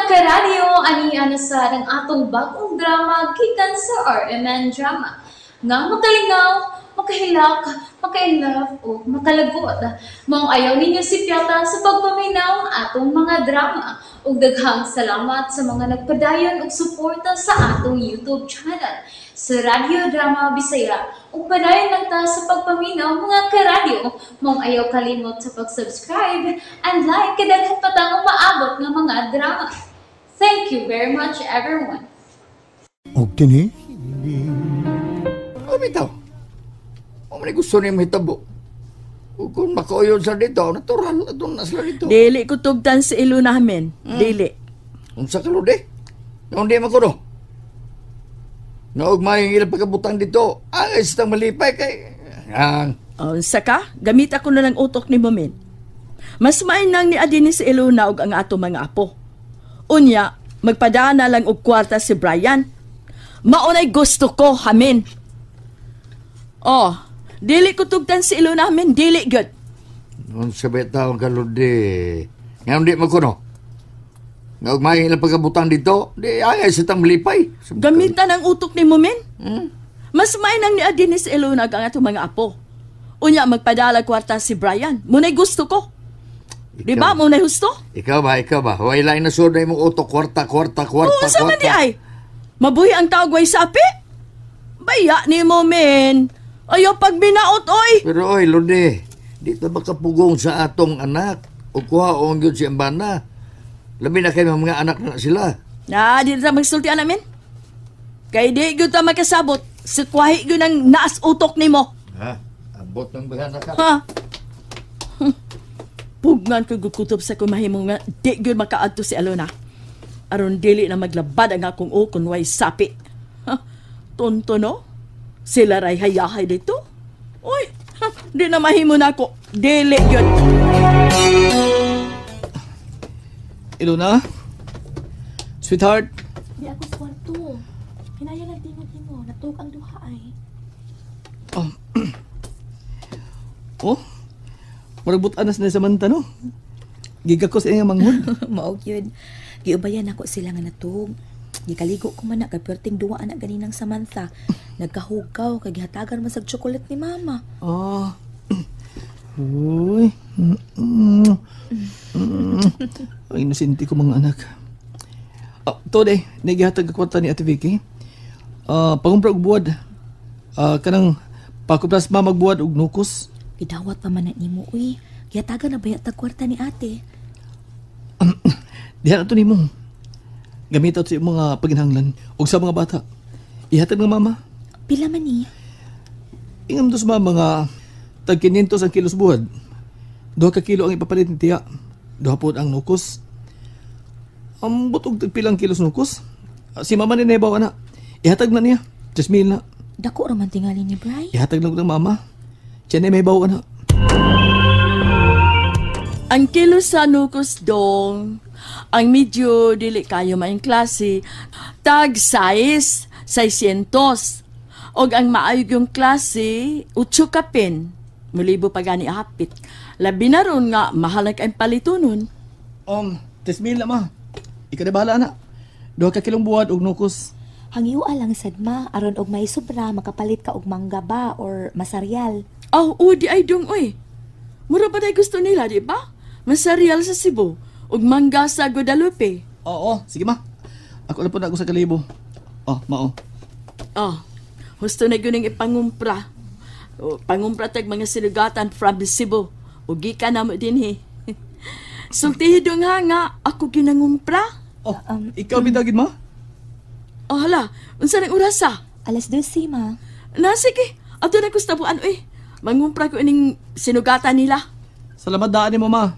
karadyo, aniya na sa ng atong bagong drama gikan sa RMN Drama. Nga makalingaw, makahilak, makailove, o makalagod. Maong ayaw ninyo si Piata sa pagpaminaw ang atong mga drama. Ug daghang salamat sa mga nagpadayon ug suporta sa atong YouTube channel sa Radio Drama Bisaya. Ug padayon lang ta sa pagpaminaw mga karadyo. Maong ayaw kalimot sa pag-subscribe and like kadaghan pa tang maabot nga mga drama. Thank you very much everyone. Og kini? Bitaw. O man gusto niya mahitabo. O kung makauyon sa dito, natural na doon na sila dito. Dili ko tugtan sa ilo namin. Dili. Kung sa kalode, nung di makuno. Naog may ilang pagkabutang dito, ang isang malipay kay... Unsa ka? Gamit ako na ng utok ni Momen. Mas mainang ni Adini sa Iluna og ang ato mga apo. Unya, magpadana lang og kwarta si Brian. Maunay gusto ko, hamin. Dili ko tugtan sa ilo namin, dili good. Nung sabi taong kalode, ngayon di makuno. Naog may ilang pagkabutang dito, di angay sa tang malipay. Gamitan ang utok ni Momen. Mas mainang ni Adini sa Iluna ang ato mga apo. Unya, magpadala kwarta si Brian. Munay gusto ko. Di ba? Munay gusto? Ikaw ba? Huwag lang na sunay mong utok, kwarta. Sa man di ay? Mabuhi ang tawag way sapi? Baya ni Momen. Ayaw pag binaot, oy! Pero oy, Lode, di ta makapugong sa atong anak. O kuhaon yun si Ambana. Labi na kayo mga anak na sila. Di na magsultian namin. Kay di yun ta makasabot. Sa kwahi yun ang naas utok ni mo. Ha? Abot ng bahan na ka. Ha? Pugnan ko gukutob sa kumahimo nga di yun makaadto si Alona. Aron dili na maglabad ang akong ukon way sapi. Tonto no? Sila ray hayahay dito? Uy, di na mahimo na ako. Dili yun. Ilona? Sweetheart? Di ako sa kwarto. Hinaya lang tingog mo. Natug ang duha ay. Marabutan na sa Samantha, no? Giga ko sa iyang manghod. Maog yun. Giubayan ako sila nga natug. Gikaligo ko man na kaperting duwa anak ganinang Samantha. Nagkahugaw kay gihatagan man sag chocolate ni mama. Uy. Ay, nasinti ko mga anak. Today, nagihatag kwarta ni Ate Vicky. Pangumpra og buwad. Kanang pakuplas ma magbuwad og nukos. Gidawat pa man na nimo uy. Gihatagan na bayat tag kwarta ni ate. Dihan ato nimo. Gamit ato sa mga paginhanglan og sa mga bata. Ihatag ng mama. Pila man ni? Ingam to sa mga tag 500 ang kilos buwad. 2 ka kilo ang ipapalit ni tiya. 2 po ang nukos. Ang butog tag pilang kilos nukos. Si mama ni Nebaw ana. Ihatag na niya. 10,000 na. Dako raman tingali ni Bri. Ihatag lang ng mama. Siya na may bawa na. Ang kilo sa nukos dong. Ang medyo dili kayo maing klase. Tag size 600. Og ang maayog yung klase 8 kapin. Mulibo pa gani hapit. Labi na ron nga mahal ang palitunon. 10,000 na ma. Ika na bahala na. 2 ka kilong buwad og nukos. Hangiwa lang sad ma aron og may sobra makapalit ka og mangga ba or masaryal. Di ay dong oy. Mura ba day gusto nila, di ba? Masaryal sa Cebu ug mangga sa Guadalupe. Oo, sige ma. Ako na po na ako sa kalibo. Mao. Gusto na guning ipangumpra. Pangumpra tag mga sinugatan from the Cebu. Ugi ka na mo din he. Sultihido nga ako ginangumpra. Ikaw bitagid ma? Hala, unsa nang orasa? 12:00 ma. Sige. Ato na kustabuan oy. Mangumpra ko ining sinugatan nila. Salamat daan ni mama.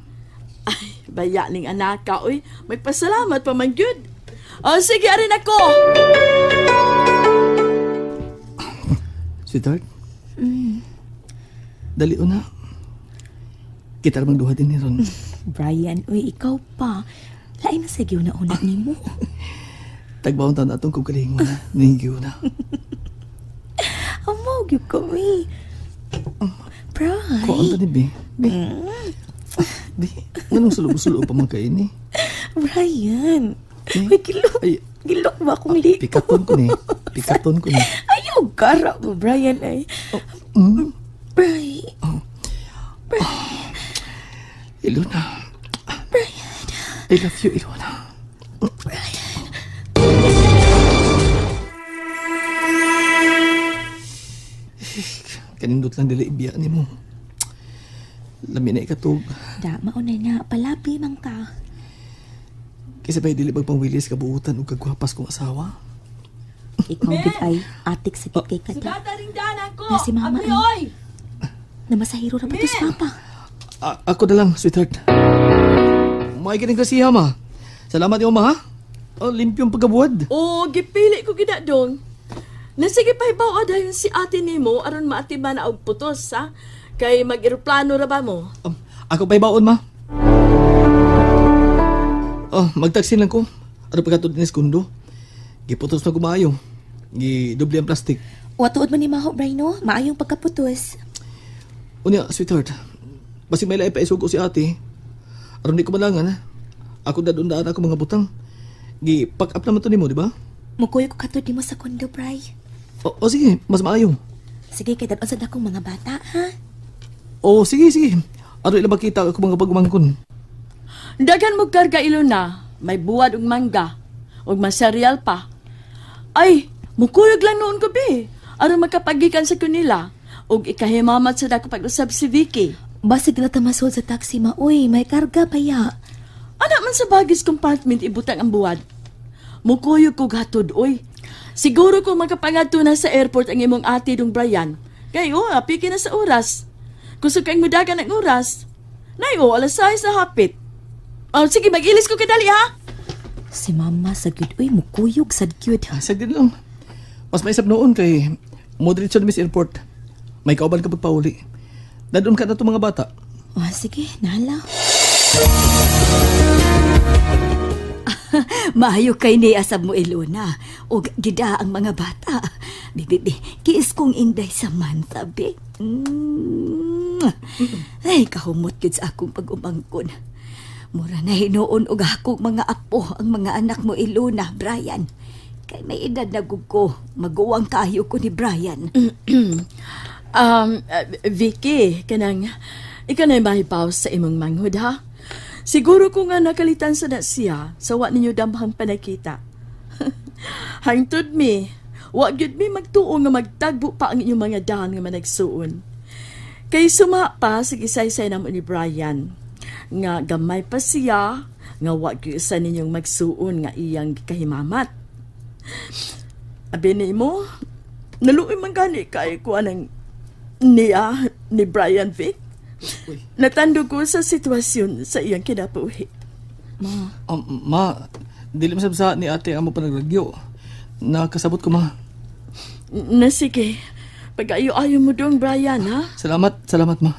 Ay, baya ning anak ka, oy. May pasalamat pa man gyud. Sige, arin ako. Sweetheart? Dali una. Kita namang duha din ni Ron. Brian, uy, ikaw pa. Lain na sa na una ni mo. Tagbaon taon na itong kugalingon. Ninggiw na. Amaw, gyud ko, uy. Brian. Kuan ta ni Bi. Bi, anong sulog-sulog pa man kayo ni? Brian, Uy, gilo. Ay, Gilo ba akong liko? pikaton ko ni. Pikaton ko ni. Ayaw, gara mo, Brian, ay. Brian. Ilona. I love you, Ilona. Kanindot lang dili ibiya ni mo. Lami na ikatog. Da, maunay nga, palabi man ka. Kaysa ba'y dili pagpangwilis kabuutan o kagwapas kong asawa? Ikaw gid ay atik sa kay kada. Ring-danan ko! Na si Mama, Abri, oy! Na masahiro ra pa to si Papa. Ako na lang, sweetheart. May kining kasiha, ma. Salamat yung ma, ha? Limpyong pagkabuad. Gipili ko gina dong. Nasige pahibaw adayon si ate nimo aron maatiman na og putos, ha? Kay mag-eroplano ra ba mo? Ako pa'y baon, ma. Magtaksin lang ko. Ano pagkatod ni Skundo? Giputos na kumayo. Gidoble ang plastic. Watuod man ni Maho, Brian, no? Maayong pagkaputos. Unya, sweetheart. Basi may lahi pa isugo si ate. Aron di ko malangan, ha? Ako dadundaan ako mga butang. Gi-pack up naman to nimo, di ba? Mukuyo ko katod nimo sa kondo, Bri. Sige. Mas maayo. Sige, kay dadon akong mga bata, ha? Sige. Aron ila makita ako mga pagumangkon. Dagan mo karga Ilona. May buwad og mangga. Og maseryal pa. Ay, mukuyog lang noon ko, be. Aron makapagikan sa kunila. Og ikahimamat sa dako pag-usab si Vicky. Basig na tamasod sa taxi, ma. Uy, may karga pa ya. Anak man sa baggage compartment ibutang ang buwad. Mukuyog ko gatod, oy. Siguro kung makapangadto na sa airport ang imong ate dong Brian. Kayo, apiki na sa oras. Kusog kang mudagan ng oras. Nayo, alas 6 na hapit. Sige, mag-ilis ko kadali, ha? Si Mama sa gyud, uy, mukuyog sa gyud. Sagdin lang. Mas maisap noon kay moderate sa Miss Airport. May kauban ka pagpauli. Dadun ka na itong mga bata. Sige, nala. Maayo kay ni asab mo Ilona o gida ang mga bata. Bibi, kiis kong inday sa manta, be. Ay, kahumot yun sa akong pag-umangkon. Mura na hinoon og akong mga apo ang mga anak mo Ilona, Brian. Kay may edad na gugo, maguwang kayo ko ni Brian. Vicky, ikaw na mahipaw sa imong manghod, ha? Siguro ko nga nakalitan sa na siya, sawa ninyo damhang panakita. Hangtod mi, wag yun mi magtuo nga magtagbo pa ang inyong mga dahan nga managsuon. Kay suma pa, sige say-say naman ni Brian, nga gamay pa siya, nga wag yun sa ninyong magsuon nga iyang kahimamat. Abi ni mo, naluoy man gani kay ko anang niya ni Brian Vic. Natandog ko sa sitwasyon sa iyang kinabuhi. Ma, dili masabsa ni ate ang mo panaglagyo. Nakasabot ko, ma. Sige. Pag-ayo-ayo mo dong, Brian, ha? Salamat, ma.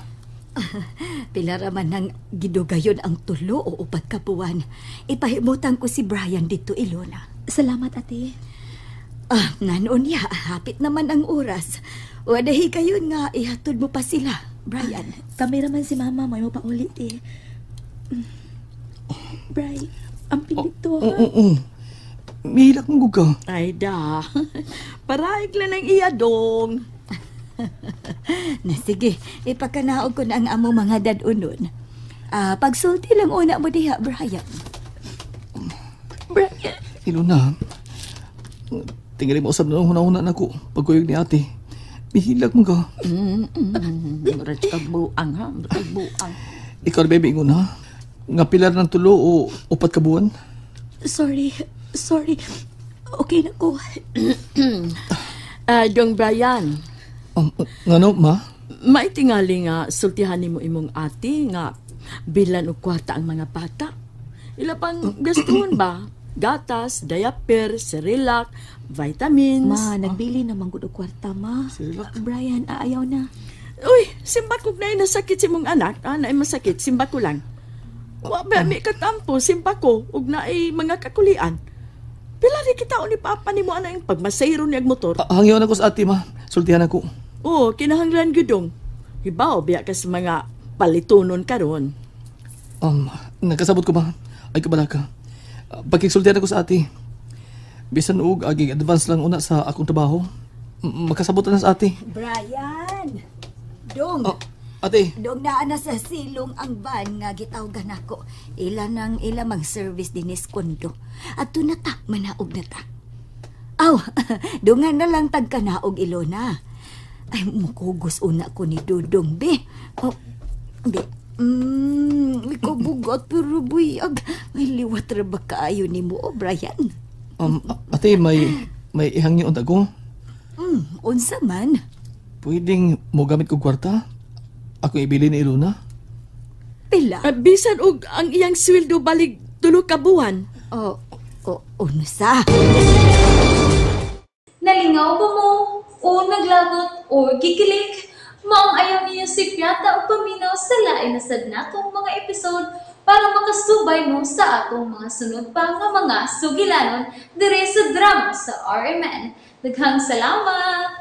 Pila raman ng gidugayon ang tulo o upat ka buwan. Ipahimutan ko si Brian dito, Ilona. Salamat, ate. Nanoon ya, hapit naman ang oras. Wadahi kayo nga, ihatod mo pa sila, Brian. Kami raman si Mama, may mo pa ulit eh. Brian, ang pilit to, ha? Mihilak mong ka. Ay da. Paraig lang ng iya dong. Na sige, ipakanaog ko na ang amo mga dadunon. Pagsulti lang una mo diha, Brian. Brian. Ilona, tinggalin mo usap na huna-huna na ko. Pagkuyog ni ate. Mihilak mo ka. Murad buang, ha? Murad buang. Ikaw, baby, ingon, ha? Nga pilar ng tulo o upat ka buwan? Sorry. Okay na ko. Dong Brian. Ngano, ma? Maitingali nga sultihan ni mo imong ate nga bilan og kwarta ang mga bata. Ila pang gastuhon ba? Gatas, diaper, Cerelac, vitamins. Ma, nagbili naman gud og kwarta, ma. Cerelac? Brian, ayaw na. Uy, simba ko na nasakit si mong anak. Na masakit, simba ko lang. Wa ba may katampo, simba ko, ug na ay mga kakulian. Pila rin kita ni papa ni mo ana yung pagmasayro ni ag motor. Hangyaw na ko sa ate, ma. Sultihan ako. Kinahanglan gudong. Hibaw, biya ka sa mga palitunon karon. Nagkasabot ko ba? Ay, kabala ka. Pagkiksultihan ako sa ati. Bisan og aging advance lang una sa akong trabaho. Makasabutan na sa ati. Brian! Dong! Oh, ate. Dong naa na sa silong ang van nga gitawgan ako. Ila nang ila mag-service dinis kondo. At na ta, manaog na ta. Aw, dungan na lang tagkanaog Ilona. Ay, mukugos una ko ni Dudong, be. Oh, be. Ikaw bugat pero buyag. May liwat ra ba kaayo ni mo, Brian? Ate, may ihangyon ako. Unsa man? Pwedeng mo gamit ko kwarta? Ako ibili ni Ilona? Pila? Bisan og ang iyang sweldo balig 3 ka buwan. Unsa? Nalingaw ba mo? O naglagot? O gikilik? Maong ayaw niya si Piata o paminaw sa lain na sad natong mga episode para makasubay mo sa atong mga sunod pa nga mga sugilanon dire sa drama sa RMN. Daghang salamat!